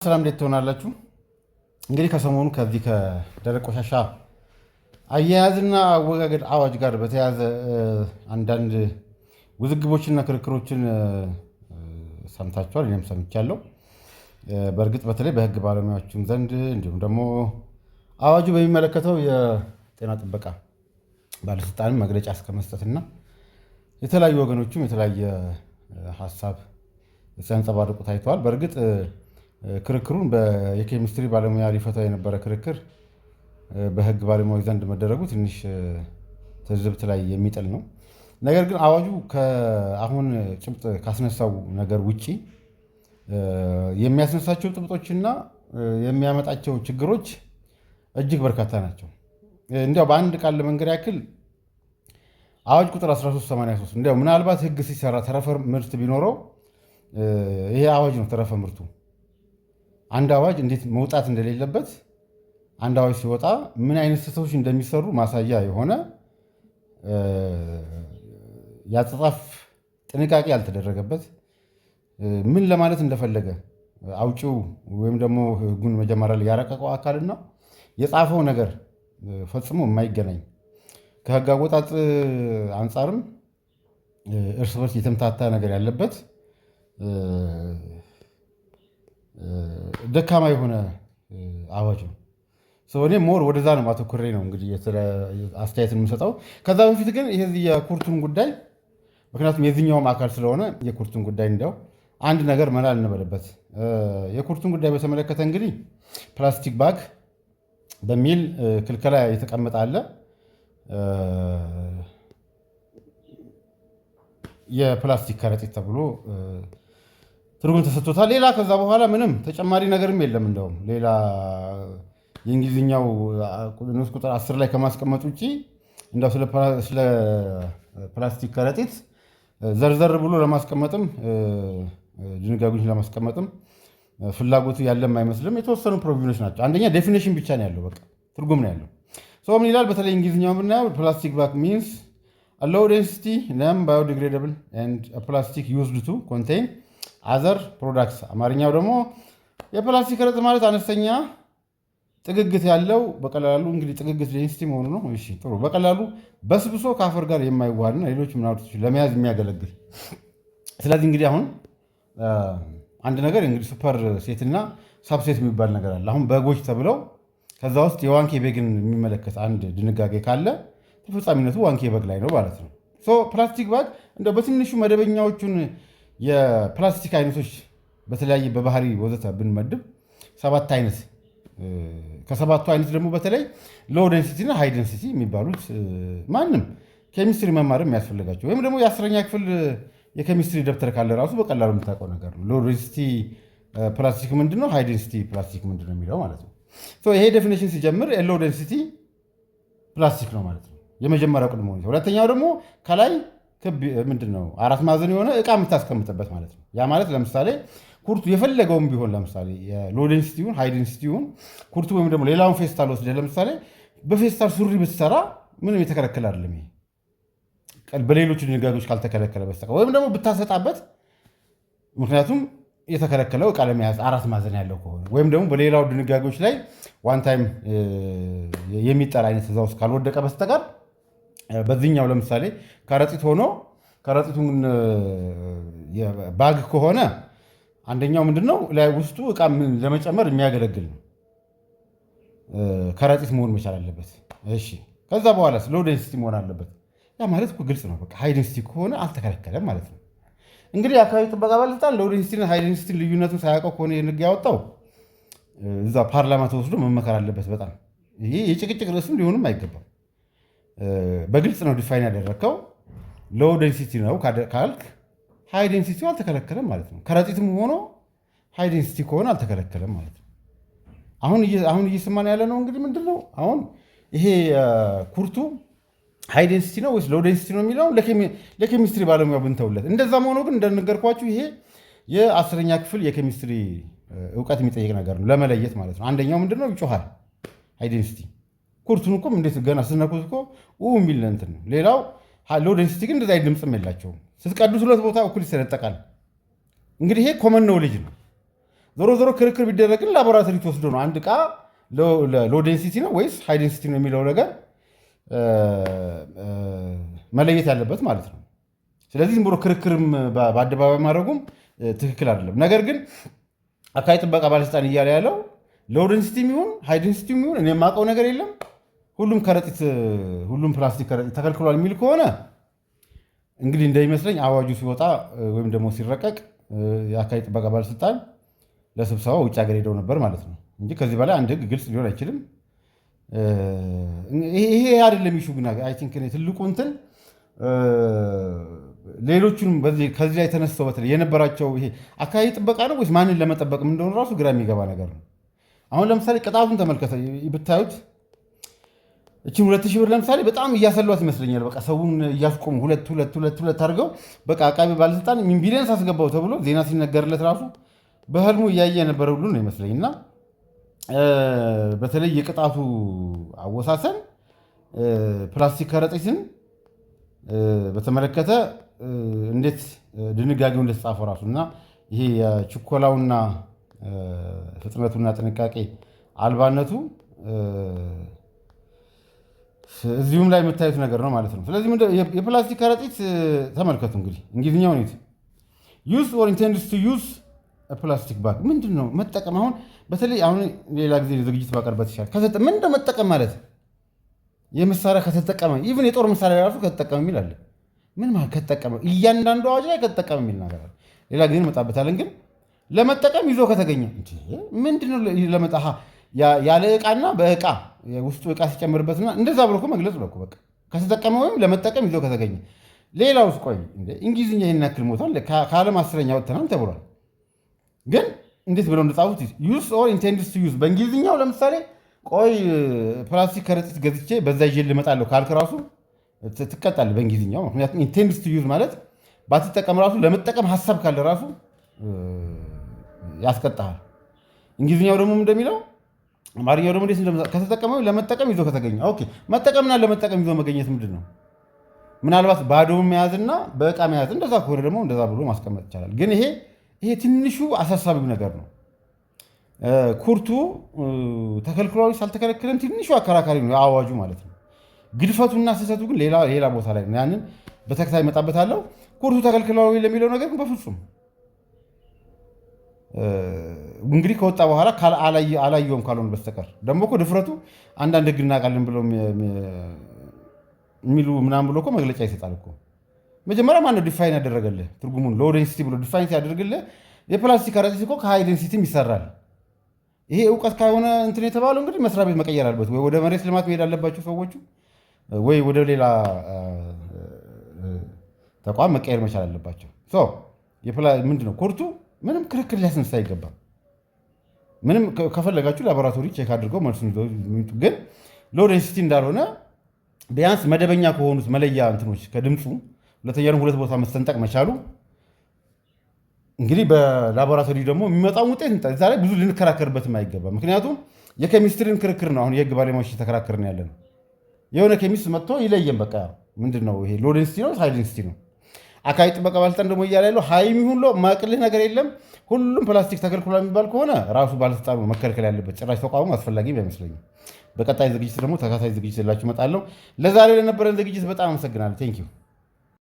ሰላም እንዴት ትሆናላችሁ? እንግዲህ ከሰሞኑ ከዚህ ከደረቅ ቆሻሻ አያያዝና አወጋገድ አዋጅ ጋር በተያያዘ አንዳንድ ውዝግቦችና ክርክሮችን ሰምታችኋል። እኔም ሰምቻለሁ። በእርግጥ በተለይ በሕግ ባለሙያዎችም ዘንድ እንዲሁም ደግሞ አዋጁ በሚመለከተው የጤና ጥበቃ ባለስልጣንም መግለጫ እስከመስጠትና የተለያዩ ወገኖችም የተለያየ ሀሳብ ሲያንጸባርቁ ታይተዋል። በእርግጥ ክርክሩን የኬሚስትሪ ባለሙያ ሊፈታው የነበረ ክርክር በህግ ባለሙያዎች ዘንድ መደረጉ ትንሽ ትዝብት ላይ የሚጥል ነው። ነገር ግን አዋጁ አሁን ጭብጥ ካስነሳው ነገር ውጪ የሚያስነሳቸው ጭብጦችና የሚያመጣቸው ችግሮች እጅግ በርካታ ናቸው። እንዲያው በአንድ ቃል ለመንገር ያክል አዋጅ ቁጥር 1383 እንዲያው ምናልባት ህግ ሲሰራ ተረፈ ምርት ቢኖረው ይሄ አዋጅ ነው ተረፈ ምርቱ። አንድ አዋጅ እንዴት መውጣት እንደሌለበት አንድ አዋጅ ሲወጣ ምን አይነት ስህተቶች እንደሚሰሩ ማሳያ የሆነ ያጻጻፍ ጥንቃቄ ያልተደረገበት ምን ለማለት እንደፈለገ አውጪው ወይም ደግሞ ህጉን መጀመሪያ ላይ ያረቀቀው አካልና የጻፈው ነገር ፈጽሞ የማይገናኝ ከህግ አወጣጥ አንጻርም እርስ በርስ የተምታታ ነገር ያለበት ደካማ የሆነ አዋጅ ነው። እኔ ሞር ወደዛ ነው ማተኮሬ ነው እንግዲህ አስተያየትን የምሰጠው። ከዛ በፊት ግን ይሄ የኩርቱን ጉዳይ ምክንያቱም የዚህኛውም አካል ስለሆነ የኩርቱን ጉዳይ እንዲያው አንድ ነገር መላ እንበልበት። የኩርቱን ጉዳይ በተመለከተ እንግዲህ ፕላስቲክ ባግ በሚል ክልከላ የተቀመጠ አለ። የፕላስቲክ ከረጢት ተብሎ ትርጉም ተሰጥቶታል። ሌላ ከዛ በኋላ ምንም ተጨማሪ ነገርም የለም። እንደውም ሌላ የእንግሊዝኛው ንዑስ ቁጥር 10 ላይ ከማስቀመጥ ውጭ እንደው ስለ ፕላስቲክ ከረጢት ዘርዘር ብሎ ለማስቀመጥም ድንጋጌዎችን ለማስቀመጥም ፍላጎቱ ያለም አይመስልም። የተወሰኑ ፕሮቪዥኖች ናቸው። አንደኛ ዴፊኒሽን ብቻ ነው ያለው፣ በቃ ትርጉም ነው ያለው። ምን ይላል? በተለይ እንግሊዝኛው ብናየው ፕላስቲክ ባግ ሚንስ a low density non-biodegradable and a plastic used to contain other products። አማርኛው ደግሞ የፕላስቲክ ከረጢት ማለት አነስተኛ ጥግግት ያለው በቀላሉ እንግዲህ ጥግግት ዴንሲቲ መሆኑ ነው። እሺ ጥሩ። በቀላሉ በስብሶ ከአፈር ጋር የማይዋሃድና ሌሎች ምናምኖች ለመያዝ የሚያገለግል። ስለዚህ እንግዲህ አሁን አንድ ነገር እንግዲህ ሱፐር ሴት እና ሳብሴት የሚባል ነገር አለ። አሁን በጎች ተብለው ከዛ ውስጥ የዋንኬ ቤግን የሚመለከት አንድ ድንጋጌ ካለ ተፈጻሚነቱ ዋንኬ በግ ላይ ነው ማለት ነው። ፕላስቲክ ባግ እንደው በትንሹ መደበኛዎቹን የፕላስቲክ አይነቶች በተለያየ በባህሪ ወዘተ ብንመድብ 7 አይነት፣ ከሰባቱ አይነት ደግሞ በተለይ ሎው ዴንሲቲ እና ሃይ ዴንሲቲ የሚባሉት ማንም ኬሚስትሪ መማርም የሚያስፈልጋቸው ወይም ደግሞ የ10ኛ ክፍል የኬሚስትሪ ደብተር ካለ ራሱ በቀላሉ የምታውቀው ነገር ነው። ሎው ዴንሲቲ ፕላስቲክ ምንድነው፣ ሃይ ዴንሲቲ ፕላስቲክ ምንድነው የሚለው ማለት ነው። ይሄ ዴፊኒሽን ሲጀምር ሎው ዴንሲቲ ፕላስቲክ ነው ማለት ነው የመጀመሪያው ቅድመ ሁኔታ። ሁለተኛው ደግሞ ከላይ ክብ ምንድነው 4 ማዕዘን የሆነ እቃ የምታስቀምጥበት ማለት ነው። ያ ማለት ለምሳሌ ኩርቱ የፈለገውም ቢሆን ለምሳሌ ሎው ዴንሲቲውን ሃይ ዴንሲቲውን ኩርቱ ወይም ደግሞ ሌላውን ፌስታል ወስደህ ለምሳሌ በፌስታል ሱሪ ብትሰራ ምንም የተከለከለ አይደለም። ይሄ በሌሎች ድንጋጌዎች ካልተከለከለ በስተቀር ወይም ደግሞ ብታሰጣበት፣ ምክንያቱም የተከለከለው እቃ ለመያዝ 4 ማዕዘን ያለው ከሆነ ወይም ደግሞ በሌላው ድንጋጌዎች ላይ ዋን ታይም የሚጠራ አይነት እዛ ውስጥ ካልወደቀ በስተቀር በዚህኛው ለምሳሌ ከረጢት ሆኖ ከረጢቱን ባግ ከሆነ አንደኛው ምንድነው ላይ ውስጡ እቃ ለመጨመር የሚያገለግል ነው። ከረጢት መሆን መቻል አለበት። እሺ ከዛ በኋላ ሎው ዴንሲቲ መሆን አለበት። ያ ማለት እኮ ግልጽ ነው። በቃ ሃይ ዴንሲቲ ከሆነ አልተከለከለም ማለት ነው። እንግዲህ የአካባቢ ጥበቃ ባለስልጣን ሎው ዴንሲቲና ሃይ ዴንሲቲ ልዩነቱን ሳያውቀው ከሆነ የንግ ያወጣው እዛ ፓርላማ ተወስዶ መመከር አለበት። በጣም ይሄ የጭቅጭቅ ርዕስም ሊሆንም አይገባም። በግልጽ ነው ዲፋይን ያደረግከው። ሎው ዴንሲቲ ነው ካልክ ሃይ ዴንሲቲ አልተከለከለም ማለት ነው። ከረጢትም ሆኖ ሃይ ዴንሲቲ ከሆነ አልተከለከለም ማለት ነው። አሁን እየሰማን ያለ ነው እንግዲህ ምንድነው አሁን ይሄ ኩርቱ ሃይ ዴንሲቲ ነው ወይስ ሎው ዴንሲቲ ነው የሚለው ለኬሚስትሪ ባለሙያ ብንተውለት። እንደዛም ሆኖ ግን እንደነገርኳችሁ ይሄ የ10ኛ ክፍል የኬሚስትሪ እውቀት የሚጠይቅ ነገር ነው ለመለየት ማለት ነው። አንደኛው ምንድነው ይጮሃል ሃይ ዴንሲቲ፣ ኩርቱን እኮ እንዴት ገና ስነኩት እኮ የሚል እንትን ነው። ሌላው ሎው ዴንሲቲ ግን እንደዛ ድምፅም የላቸውም። ስትቀዱት 2 ቦታ እኩል ይሰነጠቃል። እንግዲህ ይሄ ኮመን ኖውሌጅ ነው። ዞሮ ዞሮ ክርክር ቢደረግን ላቦራቶሪ ተወስዶ ነው አንድ ዕቃ ሎ ዴንሲቲ ነው ወይስ ሃይ ዴንሲቲ ነው የሚለው ነገር መለየት ያለበት ማለት ነው። ስለዚህ ዝም ብሎ ክርክርም በአደባባይ ማድረጉም ትክክል አይደለም። ነገር ግን አካባቢ ጥበቃ ባለስልጣን እያለ ያለው ሎ ዴንሲቲ የሚሆን ሃይ ዴንሲቲ የሚሆን እኔ የማውቀው ነገር የለም፣ ሁሉም ፕላስቲክ ከረጢት ተከልክሏል የሚል ከሆነ እንግዲህ እንደሚመስለኝ አዋጁ ሲወጣ ወይም ደግሞ ሲረቀቅ የአካባቢ ጥበቃ ባለስልጣን ለስብሰባ ውጭ ሀገር ሄደው ነበር ማለት ነው እንጂ ከዚህ በላይ አንድ ህግ ግልጽ ሊሆን አይችልም። ይሄ አይደለም ኢሹ። ግን አይ ቲንክ ትልቁ እንትን ሌሎቹንም ከዚህ ላይ የተነሳው በተለይ የነበራቸው ይሄ አካባቢ ጥበቃ ነው ወይስ ማንን ለመጠበቅ እንደሆነ ራሱ ግራ የሚገባ ነገር ነው። አሁን ለምሳሌ ቅጣቱን ተመልከተ ብታዩት እችን 2000 ብር ለምሳሌ በጣም እያሰሏት ይመስለኛል። በቃ ሰውን እያስቆሙ ሁለት አድርገው በቃ አቃቢ ባለስልጣን ቢሊየንስ አስገባው ተብሎ ዜና ሲነገርለት ራሱ በህልሙ እያየ የነበረ ሁሉ ነው ይመስለኝ። እና በተለይ የቅጣቱ አወሳሰን ፕላስቲክ ከረጢትን በተመለከተ እንዴት ድንጋጌው እንደተጻፈው ራሱ እና ይሄ የችኮላውና ፍጥነቱና ጥንቃቄ አልባነቱ እዚሁም ላይ የምታዩት ነገር ነው ማለት ነው። ስለዚህ የፕላስቲክ ከረጢት ተመልከቱ እንግዲህ እንግሊዝኛው ነው ዩዝ ኦር ኢንቴንድስ ቱ ዩዝ ፕላስቲክ ባግ ምንድን ነው መጠቀም? አሁን በተለይ አሁን ሌላ ጊዜ ዝግጅት ባቀርበት ይሻላል። ምንድነው መጠቀም ማለት? የመሳሪያ ከተጠቀመ ኢቭን የጦር መሳሪያ ራሱ ከተጠቀመ የሚል አለ። ምን ማለት ከተጠቀመ? እያንዳንዱ አዋጅ ላይ ከተጠቀመ የሚል ነገር አለ። ሌላ ጊዜ እንመጣበታለን። ግን ለመጠቀም ይዞ ከተገኘ ምንድነው ለመጣ ያለ ዕቃና በዕቃ ውስጡ ዕቃ ሲጨምርበትና እንደዛ ብሎ እኮ መግለጽ ነው። በቃ ከተጠቀመ ወይም ለመጠቀም ይዞ ከተገኘ። ሌላው ውስጥ ቆይ እንግሊዝኛ ይህን ያክል ሞቷል ከዓለም 10ኛ ወጥተናል ተብሏል። ግን እንዴት ብለው እንደጻፉት ዩዝ ኦር ኢንቴንድስ ቱ ዩዝ በእንግሊዝኛው ለምሳሌ ቆይ ፕላስቲክ ከረጢት ገዝቼ በዛ ይዤ ልመጣለሁ ካልክ ራሱ ትቀጣለህ በእንግሊዝኛው። ምክንያቱም ኢንቴንድስ ቱ ዩዝ ማለት ባትጠቀም ራሱ ለመጠቀም ሀሳብ ካለ ራሱ ያስቀጣሃል። እንግሊዝኛው ደግሞ እንደሚለው አማርኛው ደግሞ ከተጠቀመው ለመጠቀም ይዞ ከተገኘ። ኦኬ መጠቀምና ለመጠቀም ይዞ መገኘት ምንድን ነው? ምናልባት ባዶውን መያዝና በዕቃ መያዝ እንደዛ ከሆነ ደግሞ እንደዛ ብሎ ማስቀመጥ ይቻላል። ግን ይሄ ትንሹ አሳሳቢው ነገር ነው። ኩርቱ ተከልክሏል ሳልተከለከለም ትንሹ አከራካሪ ነው አዋጁ ማለት ነው። ግድፈቱና ስህተቱ ግን ሌላ ቦታ ላይ ነው። ያንን በተከታይ እመጣበታለሁ። ኩርቱ ተከልክሏል ለሚለው ነገር ግን በፍጹም እንግዲህ ከወጣ በኋላ አላየውም ካልሆነ በስተቀር ደግሞ እኮ ድፍረቱ አንዳንድ ህግ እናውቃለን ብለው የሚሉ ምናምን ብሎ እኮ መግለጫ ይሰጣል እኮ። መጀመሪያ ማነው ዲፋይን ያደረገልህ ትርጉሙን ሎ ዴንሲቲ ብሎ ዲፋይን ሲያደርግልህ የፕላስቲክ ከረጢት እኮ ከሃይ ዴንሲቲም ይሰራል። ይሄ እውቀት ካልሆነ እንትን የተባለው እንግዲህ መስሪያ ቤት መቀየር አለበት ወይ ወደ መሬት ልማት መሄድ አለባቸው ሰዎቹ ወይ ወደ ሌላ ተቋም መቀየር መቻል አለባቸው። ምንድነው ኩርቱ ምንም ክርክር ሊያስነሳ አይገባም። ምንም ከፈለጋችሁ ላቦራቶሪ ቼክ አድርገው መልሱን ይዘው የሚመጡ ግን ሎ ዴንሲቲ እንዳልሆነ ቢያንስ መደበኛ ከሆኑት መለያ እንትኖች ከድምፁ ሁለተኛ ሁለት ቦታ መስተንጠቅ መቻሉ እንግዲህ በላቦራቶሪ ደግሞ የሚመጣው ውጤት እዛ ላይ ብዙ ልንከራከርበትም አይገባም። ምክንያቱም የኬሚስትሪን ክርክር ነው አሁን የህግ ባለሙያዎች የተከራከርን ያለ ነው። የሆነ ኬሚስት መጥቶ ይለየን በቃ ምንድነው ይሄ ሎ ዴንሲቲ ነው ሃይ ዴንሲቲ ነው። አካባቢ ጥበቃ ባለስልጣን ደግሞ እያለ ያለው ሃይም ይሁን ሎ ማቅልህ ነገር የለም ሁሉም ፕላስቲክ ተከልክሏል የሚባል ከሆነ ራሱ ባለስልጣኑ መከልከል ያለበት ጭራሽ ተቋሙ አስፈላጊ አይመስለኝም። በቀጣይ ዝግጅት ደግሞ ተከታታይ ዝግጅት ላችሁ እመጣለሁ። ለዛሬ ለነበረን ዝግጅት በጣም አመሰግናለሁ። ቴንኪው